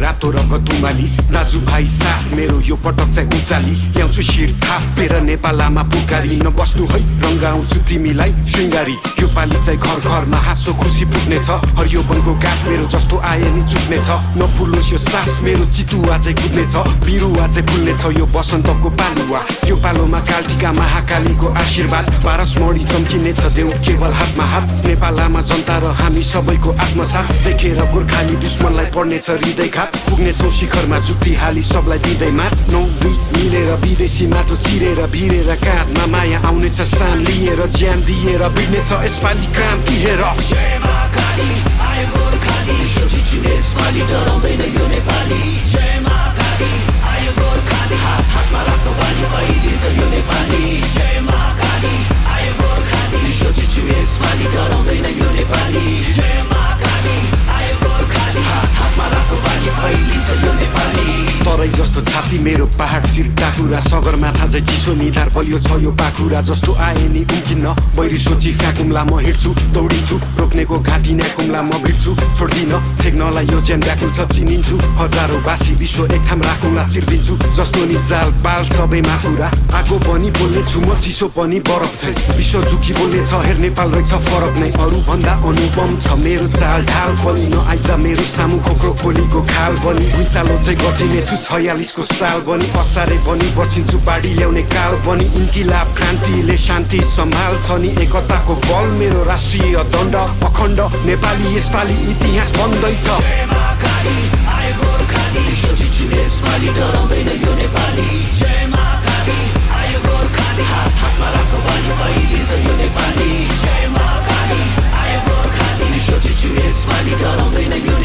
रातो रङ्ग तुमाली दाजुभाइ साथ मेरो यो पटक चाहिँ उचाली ल्याउँछु शिर थापेर नेपालमा पुकारी नबस्नु है रङ्गाउँछु तिमीलाई श्रृङ्गारी यो पाली चाहिँ घर घरमा हाँसो खुसी पुग्नेछ हरियो वनको गाछ मेरो जस्तो आए नि चुक्नेछ नफुलोस् यो सास मेरो चितुवा चाहिँ कुद्नेछ बिरुवा चाहिँ फुल्नेछ यो बसन्तको पालुवा यो पालोमा कालटिका महाकालीको आशीर्वाद पारस मणि चम्किनेछ देऊ केवल हातमा हात नेपालमा जनता र हामी सबैको आत्मसाथ देखेर गोर्खाली दुश्मनलाई पर्नेछ हृदयघात पुग्नेछौँ शिखरमा जुक्ति हाली सबलाई दिँदै मात 9-2 मिलेर विदेशी माटो चिरेर भिरेर काँधमा माया आउनेछ सान लिएर ज्यान दिएर बिग्नेछ यसपालि क्रान्ति हेर जय महाकाली आयो गोर्खाली यसपालि डराउँदैन यो नेपाली जय महाकाली आयो गोर्खाली हात हातमा राख्दो बानी फैलिन्छ यो नेपाली जय महाकाली आयो गोर्खाली यसपालि डराउँदैन यो नेपाली जय महाकाली आयो गोर्खाली हात हातमा राख्दो बानी फैलिन्छ यो नेपाली सरै जस्तो छाती मेरो पहाड शिर टाकुरा सगरमाथा चाहिँ चिसो निधार बलियो छ यो पाखुरा जस्तो आए नि उम्किन्न बैरी सोची फ्याकुम्ला म हिँड्छु दौडिन्छु रोक्नेको घाँटी न्याकुम्ला म भिड्छु छोड्दिन ठेक्नलाई यो ज्यान व्याकुल छ चिनिन्छु हजारौँ बासी विश्व एक ठाम राखुम्ला चिर्दिन्छु जस्तो नि जाल बाल सबैमा कुरा आगो पनि बोल्ने छु म चिसो पनि बरफ छ विश्व झुकी बोल्ने छ हेर नेपाल रहेछ फरक नै अरू भन्दा अनुपम छ मेरो चाल ढाल पनि नआइज मेरो सामु खोक्रो खोलीको खाल पनि भुइँचालो चाहिँ गचिने छु 46 को साल पनि असारे पनि बचिन्छु बाढी ल्याउने काल पनि इन्किलाब क्रान्तिले शान्ति सम्हाल्छ नि एकताको बल मेरो राष्ट्रिय दण्ड अखण्ड नेपाली यसपालि इतिहास बन्दैछ जय महाकाली आयो गोर्खाली यसपालि डराउँदैन यो नेपाली जय महाकाली आयो गोर्खाली हात हातमा राख्दो बानी फैलिन्छ यो नेपाली जय महाकाली आयो गोर्खाली यसपालि डराउँदैन यो